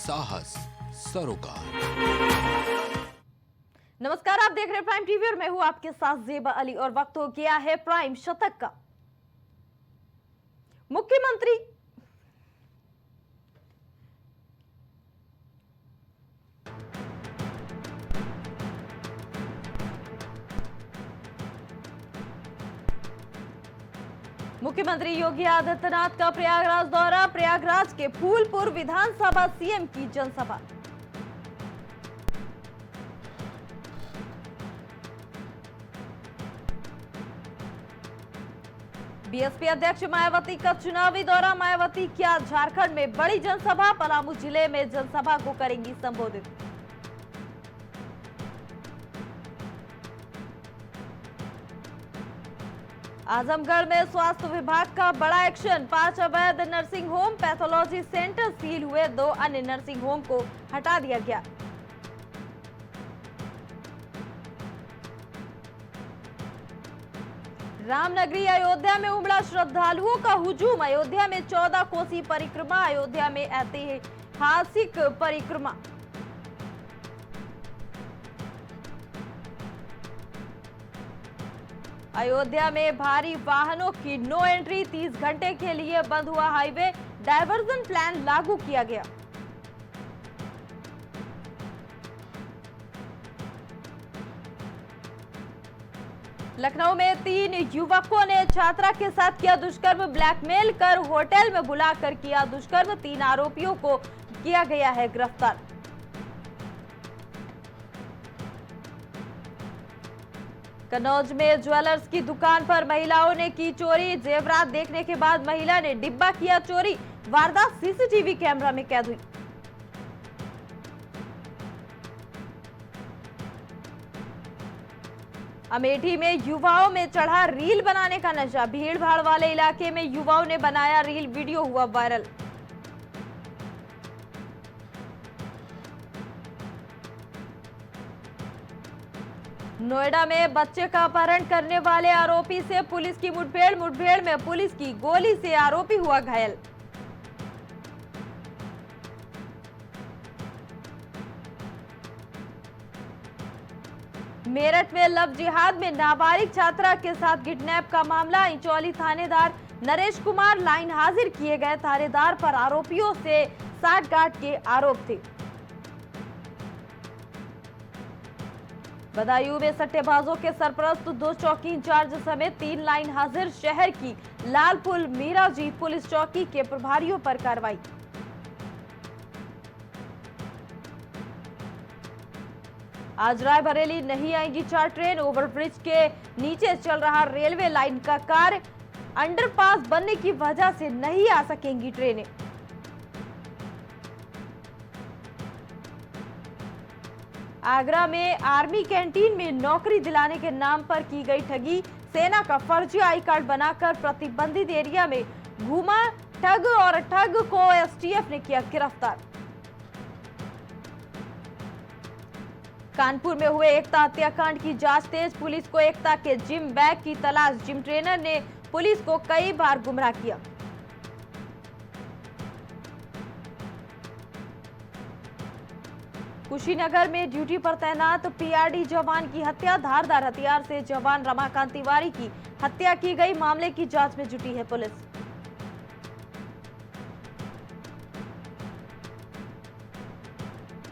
साहस सरोकार। नमस्कार, आप देख रहे हैं प्राइम टीवी और मैं हूं आपके साथ जेबा अली और वक्त हो गया है प्राइम शतक का। मुख्यमंत्री मुख्यमंत्री योगी आदित्यनाथ का प्रयागराज दौरा, प्रयागराज के फूलपुर विधानसभा सीएम की जनसभा। बीएसपी अध्यक्ष मायावती का चुनावी दौरा, मायावती किया झारखंड में बड़ी जनसभा, पलामू जिले में जनसभा को करेंगी संबोधित। आजमगढ़ में स्वास्थ्य विभाग का बड़ा एक्शन, 5 अवैध nursing home, pathology centre seal हुए, 2 अन्य नर्सिंग होम को हटा दिया गया। रामनगरी अयोध्या में उमड़ा श्रद्धालुओं का हुजूम, अयोध्या में 14 कोसी परिक्रमा, अयोध्या में ऐतिहासिक परिक्रमा। अयोध्या में भारी वाहनों की नो एंट्री, 30 घंटे के लिए बंद हुआ हाईवे, डायवर्जन प्लान लागू किया गया। लखनऊ में 3 युवकों ने छात्रा के साथ किया दुष्कर्म, ब्लैकमेल कर होटल में बुलाकर किया दुष्कर्म, 3 आरोपियों को किया गया है गिरफ्तार। कन्नौज में ज्वेलर्स की दुकान पर महिलाओं ने की चोरी, जेवरात देखने के बाद महिला ने डिब्बा किया चोरी, वारदात सीसीटीवी कैमरा में कैद हुई। अमेठी में युवाओं में चढ़ा रील बनाने का नशा, भीड़ भाड़ वाले इलाके में युवाओं ने बनाया रील, वीडियो हुआ वायरल। नोएडा में बच्चे का अपहरण करने वाले आरोपी से पुलिस की मुठभेड़ में पुलिस की गोली से आरोपी हुआ घायल। मेरठ में लव जिहाद में नाबालिग छात्रा के साथ किडनैप का मामला, इंचौली थानेदार नरेश कुमार लाइन हाजिर किए गए, थानेदार पर आरोपियों से साठगांठ के आरोप थे। बदायूं में सट्टेबाजों के सरपरस्त 2 चौकी इंचार्ज समेत 3 लाइन हाजिर, शहर की लालपुल मीराजी पुलिस चौकी के प्रभारियों पर कार्रवाई। आज रायबरेली नहीं आएंगी 4 ट्रेन, ओवरब्रिज के नीचे चल रहा रेलवे लाइन का कार्य, अंडरपास बनने की वजह से नहीं आ सकेंगी ट्रेनें। आगरा में आर्मी कैंटीन में नौकरी दिलाने के नाम पर की गई ठगी, सेना का फर्जी आई कार्ड बनाकर प्रतिबंधित एरिया में घूमा ठग और ठग को एसटीएफ ने किया गिरफ्तार। कानपुर में हुए एकता हत्याकांड की जांच तेज, पुलिस को एकता के जिम बैग की तलाश, जिम ट्रेनर ने पुलिस को कई बार गुमराह किया। कुशीनगर में ड्यूटी पर तैनात पीआरडी जवान की हत्या, धारदार हथियार से जवान रमाकांत तिवारी की हत्या की गई, मामले की जांच में जुटी है पुलिस।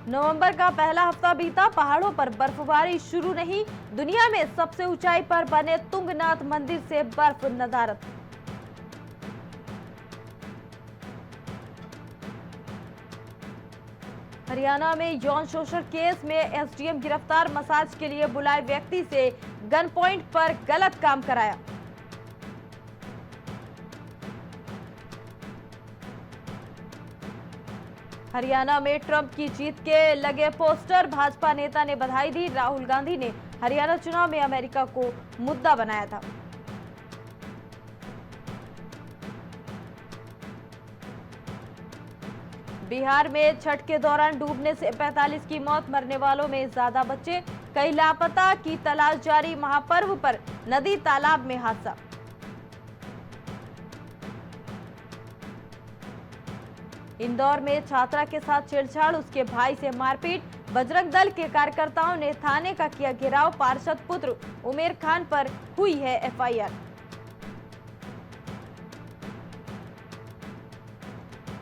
नवंबर का पहला हफ्ता बीता, पहाड़ों पर बर्फबारी शुरू नहीं, दुनिया में सबसे ऊंचाई पर बने तुंगनाथ मंदिर से बर्फ नजारत। हरियाणा में यौन शोषण केस में एसडीएम गिरफ्तार, मसाज के लिए बुलाए व्यक्ति से गन पॉइंट पर गलत काम कराया। हरियाणा में ट्रंप की जीत के लगे पोस्टर, भाजपा नेता ने बधाई दी, राहुल गांधी ने हरियाणा चुनाव में अमेरिका को मुद्दा बनाया था। बिहार में छठ के दौरान डूबने से 45 की मौत, मरने वालों में ज्यादा बच्चे, कई लापता की तलाश जारी, महापर्व पर नदी तालाब में हादसा। इंदौर में छात्रा के साथ छेड़छाड़, उसके भाई से मारपीट, बजरंग दल के कार्यकर्ताओं ने थाने का किया घेराव, पार्षद पुत्र उमेर खान पर हुई है एफआईआर।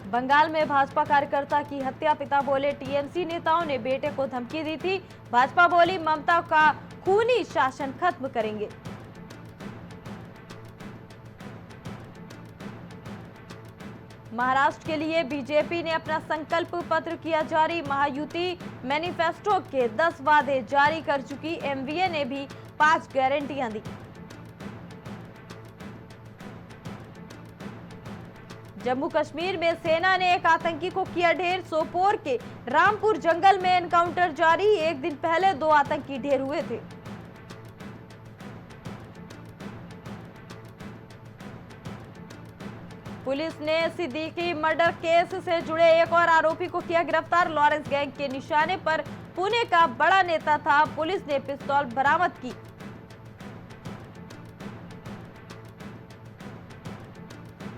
बंगाल में भाजपा कार्यकर्ता की हत्या, पिता बोले टीएमसी नेताओं ने बेटे को धमकी दी थी, भाजपा बोली ममता का खूनी शासन खत्म करेंगे। महाराष्ट्र के लिए बीजेपी ने अपना संकल्प पत्र किया जारी, महायुति मैनिफेस्टो के 10 वादे जारी कर चुकी, एमवीए ने भी 5 गारंटियां दी। जम्मू कश्मीर में सेना ने एक आतंकी को किया ढेर, सोपोर के रामपुर जंगल में एनकाउंटर जारी, एक दिन पहले 2 आतंकी ढेर हुए थे। पुलिस ने सिद्दीकी मर्डर केस से जुड़े एक और आरोपी को किया गिरफ्तार, लॉरेंस गैंग के निशाने पर पुणे का बड़ा नेता था, पुलिस ने पिस्तौल बरामद की।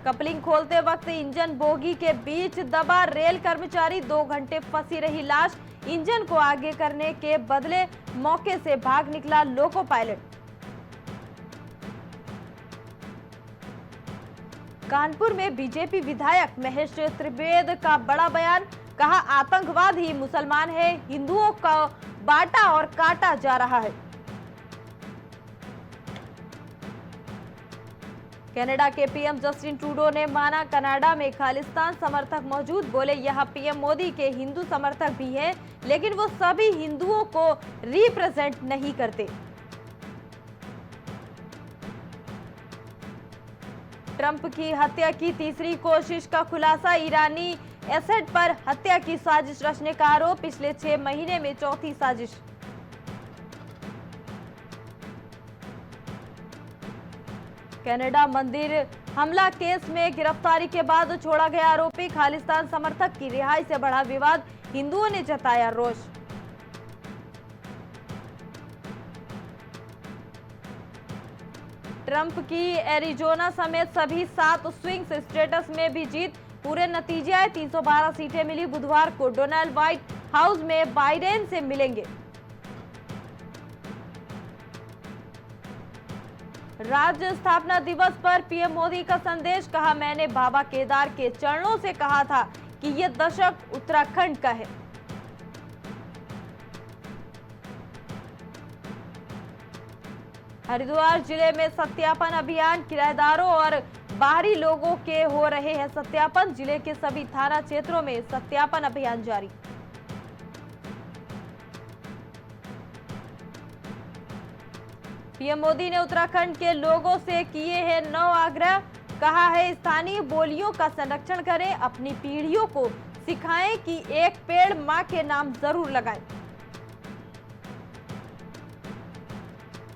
कपलिंग खोलते वक्त इंजन बोगी के बीच दबा, रेल कर्मचारी 2 घंटे फंसी रही लाश, इंजन को आगे करने के बदले मौके से भाग निकला लोको पायलट। कानपुर में बीजेपी विधायक महेश त्रिवेद का बड़ा बयान, कहा आतंकवाद ही मुसलमान है, हिंदुओं का बांटा और काटा जा रहा है। कनाडा के पीएम जस्टिन ट्रूडो ने माना कनाडा में खालिस्तान समर्थक मौजूद, बोले यहां पीएम मोदी के हिंदू समर्थक भी हैं, लेकिन वो सभी हिंदुओं को रिप्रेजेंट नहीं करते। ट्रंप की हत्या की तीसरी कोशिश का खुलासा, ईरानी एसेड पर हत्या की साजिश रचने का आरोप, पिछले 6 महीने में चौथी साजिश। कनाडा मंदिर हमला केस में गिरफ्तारी के बाद छोड़ा गया आरोपी, खालिस्तान समर्थक की रिहाई से बढ़ा विवाद, हिंदुओं ने जताया रोष। ट्रंप की एरिजोना समेत सभी 7 स्विंग स्टेट्स में भी जीत, पूरे नतीजे आए, 312 सीटें मिली। बुधवार को डोनाल्ड व्हाइट हाउस में बाइडेन से मिलेंगे। राज्य स्थापना दिवस पर पीएम मोदी का संदेश, कहा मैंने बाबा केदार के चरणों से कहा था कि यह दशक उत्तराखंड का है। हरिद्वार जिले में सत्यापन अभियान, किराएदारों और बाहरी लोगों के हो रहे हैं सत्यापन, जिले के सभी थाना क्षेत्रों में सत्यापन अभियान जारी। पीएम मोदी ने उत्तराखंड के लोगों से किए हैं 9 आग्रह, कहा है स्थानीय बोलियों का संरक्षण करें, अपनी पीढ़ियों को सिखाएं कि एक पेड़ मां के नाम जरूर लगाएं।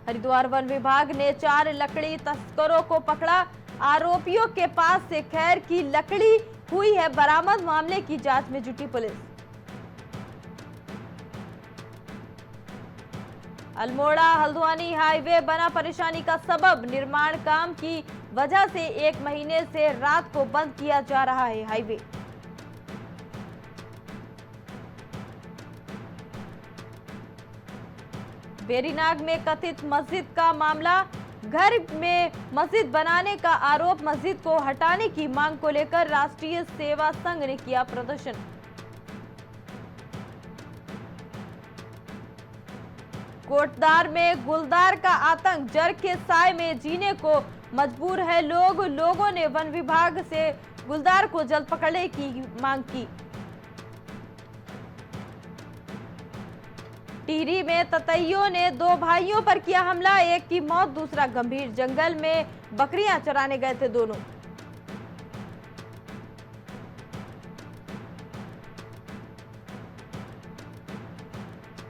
हरिद्वार वन विभाग ने 4 लकड़ी तस्करों को पकड़ा, आरोपियों के पास से खैर की लकड़ी हुई है बरामद, मामले की जांच में जुटी पुलिस। अल्मोड़ा हल्द्वानी हाईवे बना परेशानी का सबब, निर्माण काम की वजह से 1 महीने से रात को बंद किया जा रहा है हाईवे। बेरीनाग में कथित मस्जिद का मामला, घर में मस्जिद बनाने का आरोप, मस्जिद को हटाने की मांग को लेकर राष्ट्रीय सेवा संघ ने किया प्रदर्शन। कोटद्वार में गुलदार का आतंक, जर के साए में जीने को मजबूर है लोग, लोगों ने वन विभाग से गुलदार को जल्द पकड़ने की मांग की। टिहरी में ततैयों ने 2 भाइयों पर किया हमला, एक की मौत दूसरा गंभीर, जंगल में बकरियां चराने गए थे दोनों।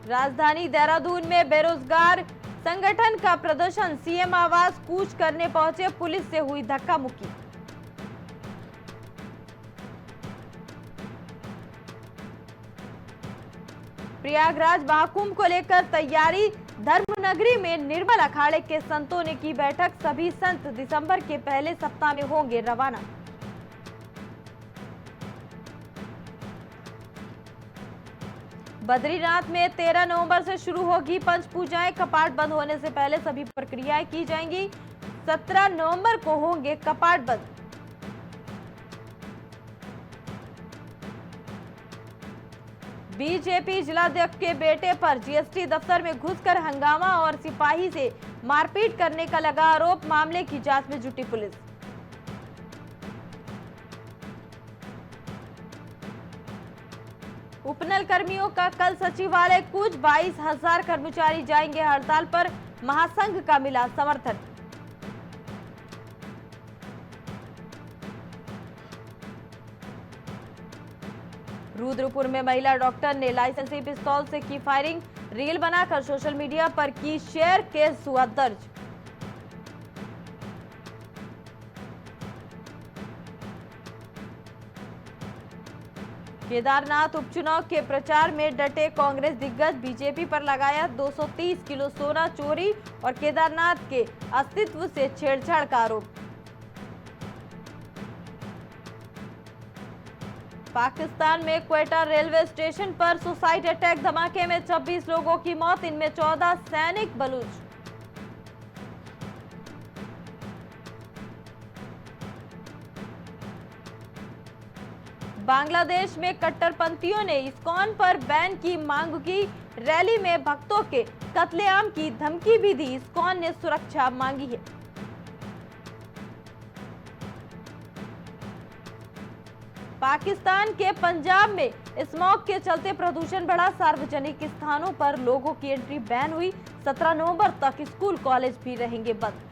राजधानी देहरादून में बेरोजगार संगठन का प्रदर्शन, सीएम आवास कूच करने पहुंचे, पुलिस से हुई धक्का मुक्की। प्रयागराज महाकुंभ को लेकर तैयारी, धर्मनगरी में निर्मल अखाड़े के संतों ने की बैठक, सभी संत दिसंबर के पहले सप्ताह में होंगे रवाना। बद्रीनाथ में 13 नवंबर से शुरू होगी पंच पूजाएं। कपाट बंद होने से पहले सभी प्रक्रियाएं की जाएंगी। 17 नवंबर को होंगे कपाट बंद। बीजेपी जिलाध्यक्ष के बेटे पर जीएसटी दफ्तर में घुसकर हंगामा और सिपाही से मारपीट करने का लगा आरोप। मामले की जांच में जुटी पुलिस। उपनल कर्मियों का कल सचिवालय कूच। 22,000 कर्मचारी जाएंगे हड़ताल पर। महासंघ का मिला समर्थन। रुद्रपुर में महिला डॉक्टर ने लाइसेंसी पिस्तौल से की फायरिंग। रील बनाकर सोशल मीडिया पर की शेयर, केस हुआ दर्ज। केदारनाथ उपचुनाव के प्रचार में डटे कांग्रेस दिग्गज। बीजेपी पर लगाया 230 किलो सोना चोरी और केदारनाथ के अस्तित्व से छेड़छाड़ का आरोप। पाकिस्तान में क्वेटा रेलवे स्टेशन पर सुसाइड अटैक। धमाके में 26 लोगों की मौत, इनमें 14 सैनिक बलूच। बांग्लादेश में कट्टरपंथियों ने इस्कॉन पर बैन की मांग की। रैली में भक्तों के कत्लेआम की धमकी भी दी। इस्कॉन ने सुरक्षा मांगी है। पाकिस्तान के पंजाब में स्मॉग के चलते प्रदूषण बढ़ा। सार्वजनिक स्थानों पर लोगों की एंट्री बैन हुई। 17 नवंबर तक स्कूल कॉलेज भी रहेंगे बंद।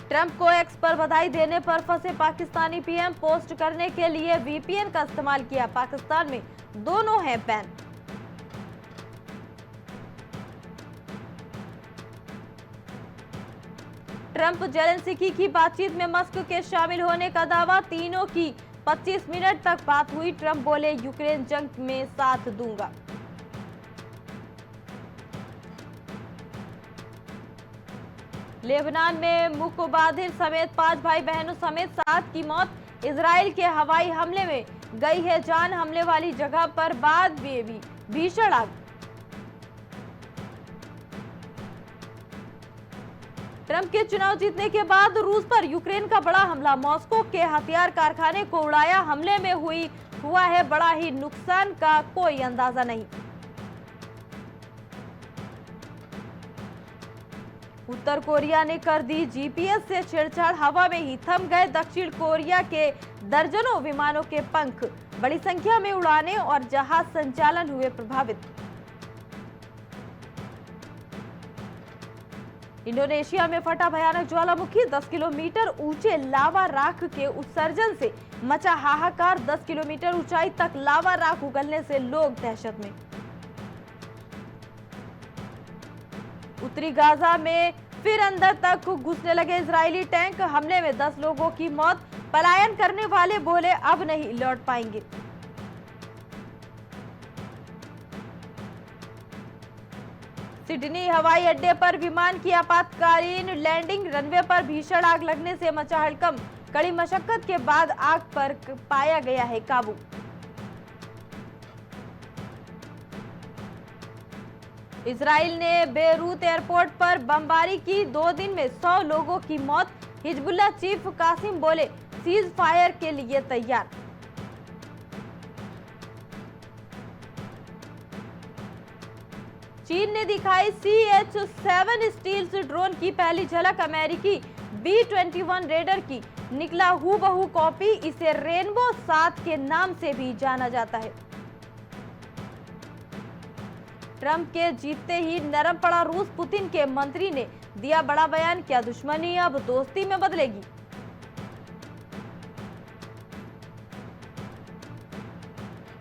ट्रंप को एक्स पर बधाई देने पर फंसे पाकिस्तानी पीएम। पोस्ट करने के लिए वीपीएन का इस्तेमाल किया। पाकिस्तान में दोनों हैं बैन। ट्रंप जेलेंस्की की बातचीत में मस्क के शामिल होने का दावा। तीनों की 25 मिनट तक बात हुई। ट्रंप बोले, यूक्रेन जंग में साथ दूंगा। लेबनान में मुकबादिर समेत 5 भाई बहनों समेत 7 की मौत। इजराइल के हवाई हमले में गई है जान। हमले वाली जगह पर बाद में भी भीषण आग। ट्रंप के चुनाव जीतने के बाद रूस पर यूक्रेन का बड़ा हमला। मॉस्को के हथियार कारखाने को उड़ाया। हमले में हुआ है बड़ा ही नुकसान का कोई अंदाजा नहीं। उत्तर कोरिया ने कर दी जीपीएस से छेड़छाड़। हवा में ही थम गए दक्षिण कोरिया के दर्जनों विमानों के पंख। बड़ी संख्या में उड़ानें और जहाज संचालन हुए प्रभावित। इंडोनेशिया में फटा भयानक ज्वालामुखी। 10 किलोमीटर ऊंचे लावा राख के उत्सर्जन से मचा हाहाकार। 10 किलोमीटर ऊंचाई तक लावा राख उगलने से लोग दहशत में। उत्तरी गाजा में फिर अंदर तक घुसने लगे इजरायली टैंक। हमले में 10 लोगों की मौत। पलायन करने वाले बोले, अब नहीं लौट पाएंगे। सिडनी हवाई अड्डे पर विमान की आपातकालीन लैंडिंग। रनवे पर भीषण आग लगने से मचा हड़कंप। कड़ी मशक्कत के बाद आग पर पाया गया है काबू। इजराइल ने बेरूत एयरपोर्ट पर बमबारी की। 2 दिन में 100 लोगों की मौत। हिजबुल्लाह चीफ कासिम बोले, सीज फायर के लिए तैयार। चीन ने दिखाई CH-7 स्टील्स ड्रोन की पहली झलक। अमेरिकी B-21 रेडर की निकला हूबहू कॉपी। इसे रेनबो 7 के नाम से भी जाना जाता है। ट्रंप के जीतते ही नरम पड़ा रूस। पुतिन के मंत्री ने दिया बड़ा बयान, क्या दुश्मनी अब दोस्ती में बदलेगी।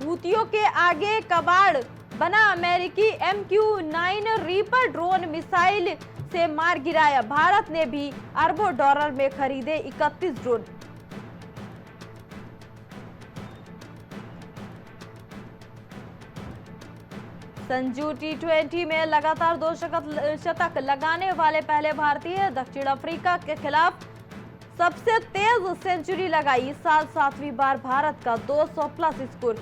हूतियों के आगे कबाड़ बना अमेरिकी MQ-9 रीपर ड्रोन। मिसाइल से मार गिराया। भारत ने भी अरबों डॉलर में खरीदे 31 ड्रोन। संजू T20 में लगातार 2 शतक लगाने वाले पहले भारतीय। दक्षिण अफ्रीका के खिलाफ सबसे तेज सेंचुरी लगाई। इस साल 7वीं बार भारत का 200 plus score.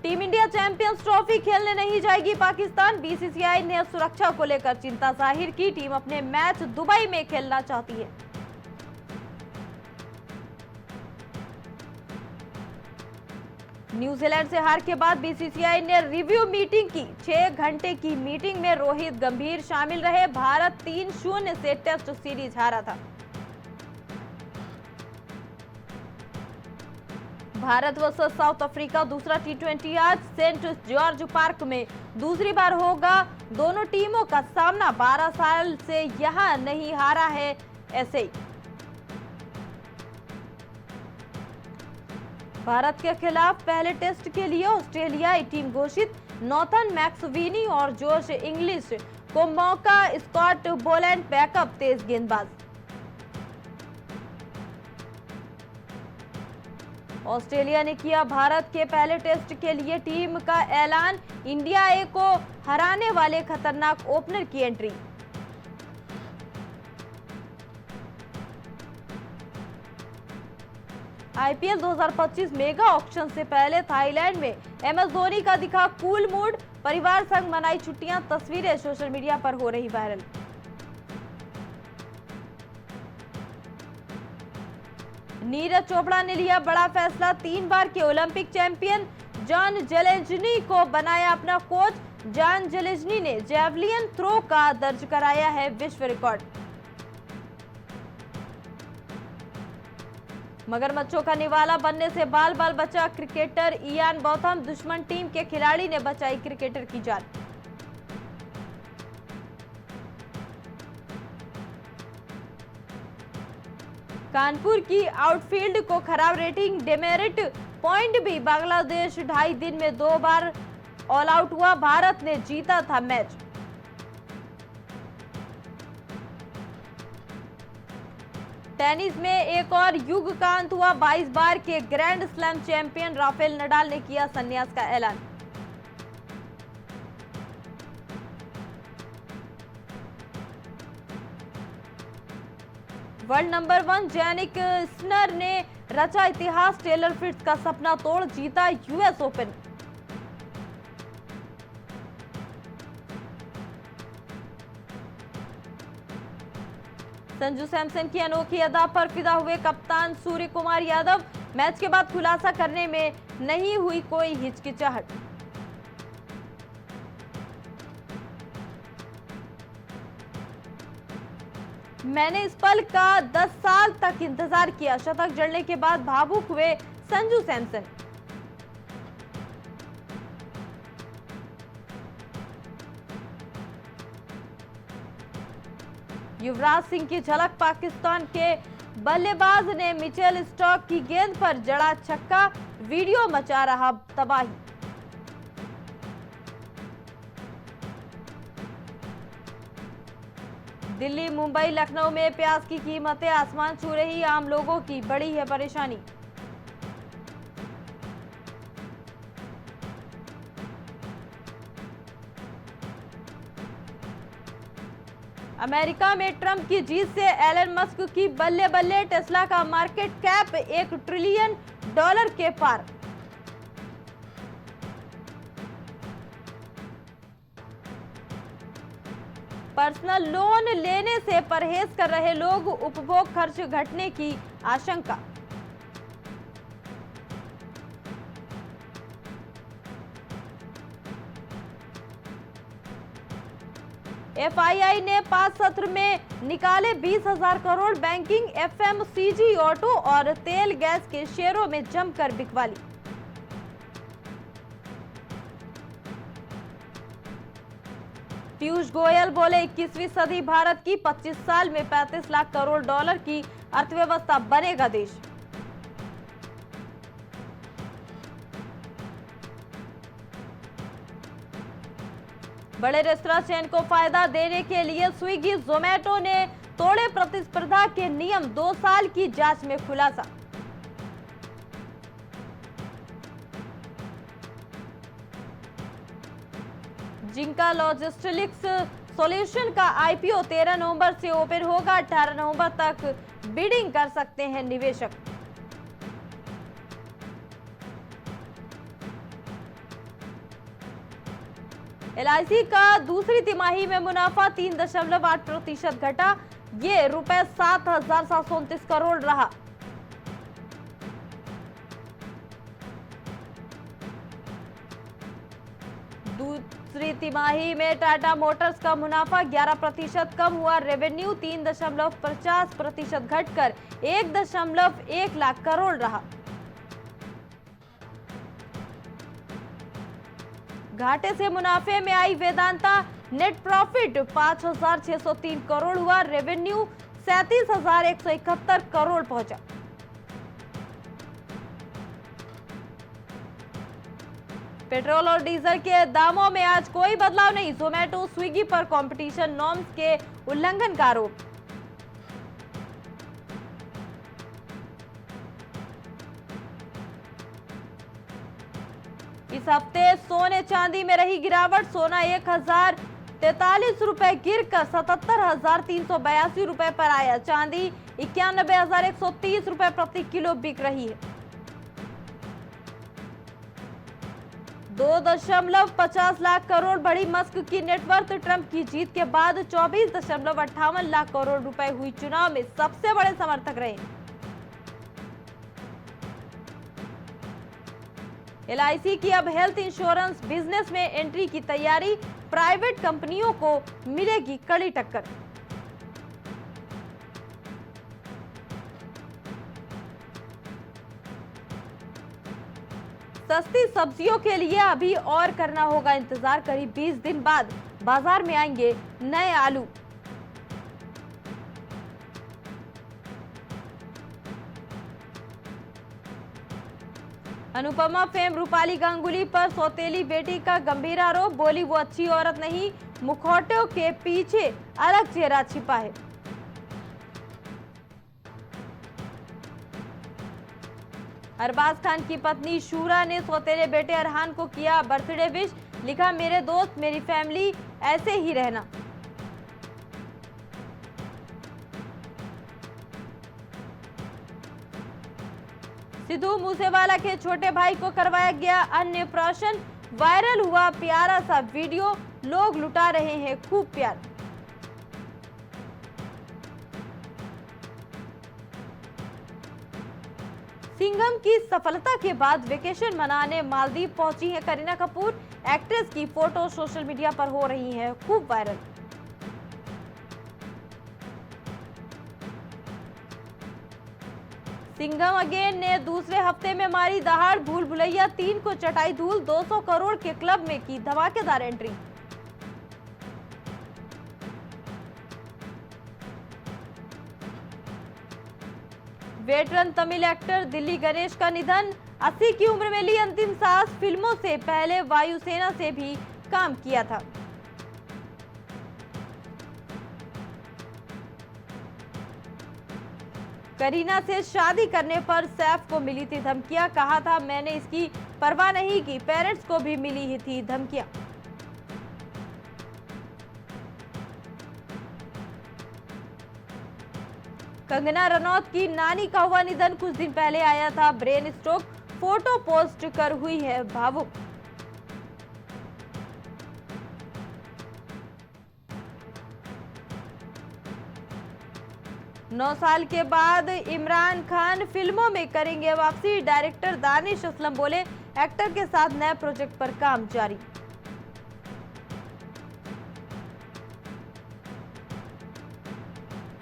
Team India champions trophy खेलने नहीं जाएगी पाकिस्तान। बीसीसीआई ने सुरक्षा को लेकर चिंता जाहिर की। टीम अपने मैच दुबई में खेलना चाहती है। न्यूजीलैंड से हार के बाद बीसीसीआई ने रिव्यू मीटिंग की। 6 घंटे की मीटिंग में रोहित गंभीर शामिल रहे। भारत 3-0 से टेस्ट सीरीज हारा था। भारत वर्सेस साउथ अफ्रीका दूसरा टी20 आज सेंट जॉर्ज पार्क में दूसरी बार होगा। दोनों टीमों का सामना 12 साल से यहां नहीं हारा है ऐसे। भारत के खिलाफ पहले टेस्ट के लिए ऑस्ट्रेलियाई टीम घोषित। नॉर्थन मैक्सवीनी और जोश इंग्लिश को मौका। स्कॉट बोलैंड बैकअप तेज गेंदबाज। ऑस्ट्रेलिया ने किया भारत के पहले टेस्ट के लिए टीम का ऐलान। इंडिया ए को हराने वाले खतरनाक ओपनर की एंट्री। आईपीएल 2025 मेगा ऑक्शन से पहले थाईलैंड में एमएस धोनी का दिखा कूल मूड। परिवार संग मनाई छुट्टियां। तस्वीरें सोशल मीडिया पर हो रही वायरल। नीरज चोपड़ा ने लिया बड़ा फैसला। 3 बार के ओलंपिक चैंपियन जॉन जेलेज्नी को बनाया अपना कोच। जॉन जेलेज्नी ने जैवलिन थ्रो का दर्ज कराया है विश्व रिकॉर्ड। मगरमच्छों का निवाला बनने से बाल बाल बचा क्रिकेटर इयान बॉथम। दुश्मन टीम के खिलाड़ी ने बचाई क्रिकेटर की जान। कानपुर की आउटफील्ड को खराब रेटिंग। डेमेरिट पॉइंट भी। बांग्लादेश 2.5 दिन में 2 बार ऑल आउट हुआ। भारत ने जीता था मैच। टेनिस में एक और युग का अंत हुआ। 22 बार के grand slam champion Rafael Nadal ने किया संन्यास का ऐलान। वर्ल्ड नंबर 1 जैनिक सिनर ने रचा इतिहास। टेलर फ्रिट्ज का सपना तोड़ जीता यूएस ओपन। संजू सैमसन की अनोखी अदा पर फिदा हुए कप्तान सूर्य कुमार यादव। मैच के बाद खुलासा करने में नहीं हुई कोई हिचकिचाहट। मैंने इस पल का 10 साल तक इंतजार किया। शतक जड़ने के बाद भावुक हुए संजू सैमसन। युवराज सिंह की झलक। पाकिस्तान के बल्लेबाज ने मिचेल स्टॉक की गेंद पर जड़ा छक्का। वीडियो मचा रहा तबाही। दिल्ली, मुंबई, लखनऊ में प्याज की कीमतें आसमान छू रही। आम लोगों की बड़ी है परेशानी। अमेरिका में ट्रंप की जीत से एलन मस्क की बल्ले बल्ले। टेस्ला का मार्केट कैप $1 ट्रिलियन के पार। पर्सनल लोन लेने से परहेज कर रहे लोग। उपभोग खर्च घटने की आशंका। एफआईआई ने 5 सत्र में निकाले 20,000 करोड़। बैंकिंग, एफएमसीजी, ऑटो और तेल गैस के शेयरों में जमकर बिकवाली। पीयूष गोयल बोले 21वीं सदी भारत की। 25 साल में $35 लाख करोड़ की अर्थव्यवस्था बनेगा देश। बड़े रेस्तरां चेन को फायदा देने के लिए स्विगी, जोमैटो ने तोड़े प्रतिस्पर्धा के नियम। 2 साल की जांच में खुलासा। जिंका लॉजिस्टिक्स सॉल्यूशन का आईपीओ 13 नवंबर से ओपन होगा। 18 नवंबर तक बिडिंग कर सकते हैं निवेशक। एलआईसी का दूसरी तिमाही में मुनाफा 3.8% घटा। ये रुपए 7,729 करोड़ रहा। दूसरी तिमाही में टाटा मोटर्स का मुनाफा 11% कम हुआ। रेवेन्यू 3.50% घटकर 1.1 लाख करोड़ रहा। घाटे से मुनाफे में आई वेदांता। नेट प्रॉफिट 5,603 करोड़ हुआ। रेवेन्यू 37,171 करोड़ पहुंचा। पेट्रोल और डीजल के दामों में आज कोई बदलाव नहीं। जोमेटो स्विगी पर कंपटीशन नॉर्म्स के उल्लंघन का आरोप। इस हफ्ते सोने चांदी में रही गिरावट। सोना 1,043 रुपए गिरकर 77,382 रुपए पर आया। चांदी 91,130 रुपए प्रति किलो बिक रही है। 2.50 लाख करोड़ बढ़ी मस्क की नेटवर्थ। ट्रंप की जीत के बाद 24.58 लाख करोड़ रुपए हुई। चुनाव में सबसे बड़े समर्थक रहे। एलआईसी की अब हेल्थ इंश्योरेंस बिजनेस में एंट्री की तैयारी। प्राइवेट कंपनियों को मिलेगी कड़ी टक्कर। सस्ती सब्जियों के लिए अभी और करना होगा इंतजार। करीब 20 दिन बाद बाजार में आएंगे नए आलू। अनुपमा फेम रूपाली गांगुली पर सौतेली बेटी का गंभीर आरोप। बोली वो अच्छी औरत नहीं, मुखौटों के पीछे अलग चेहरा छिपा है। अरबाज खान की पत्नी शूरा ने सौतेले बेटे अरहान को किया बर्थडे विश। लिखा, मेरे दोस्त मेरी फैमिली ऐसे ही रहना। सिद्धू मूसेवाला के छोटे भाई को करवाया गया अन्नप्राशन। वायरल हुआ प्यारा सा वीडियो। लोग लुटा रहे हैं खूब प्यार। सिंघम की सफलता के बाद वेकेशन मनाने मालदीव पहुंची हैं करीना कपूर। एक्ट्रेस की फोटो सोशल मीडिया पर हो रही है खूब वायरल। सिंघम अगेन ने दूसरे हफ्ते में मारी दहाड़। भूल भुलैया 3 को चटाई धूल। 200 करोड़ के क्लब में की धमाकेदार entry. Veteran Tamil actor Delhi Ganesh का निधन। 80 की उम्र में ली अंतिम सांस। फिल्मों से पहले वायुसेना से भी काम किया था। करीना से शादी करने पर सैफ को मिली थी धमकियां। कहा था मैंने इसकी परवाह नहीं की। पेरेंट्स को भी मिली ही थी धमकियां। कंगना रनौत की नानी का हुआ निधन। कुछ दिन पहले आया था ब्रेन स्ट्रोक। फोटो पोस्ट कर हुई है भावुक। नौ साल के बाद इमरान खान फिल्मों में करेंगे वापसी। डायरेक्टर दानिश असलम बोले, एक्टर के साथ नए प्रोजेक्ट पर काम जारी।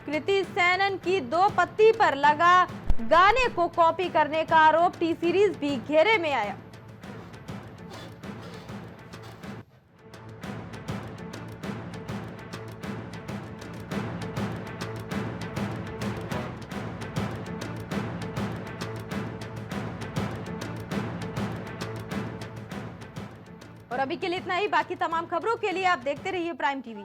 कृति सेनन की 2 पत्ती पर लगा गाने को कॉपी करने का आरोप। टी सीरीज भी घेरे में आया। और अभी के लिए इतना ही। बाकी तमाम खबरों के लिए आप देखते रहिए प्राइम टीवी।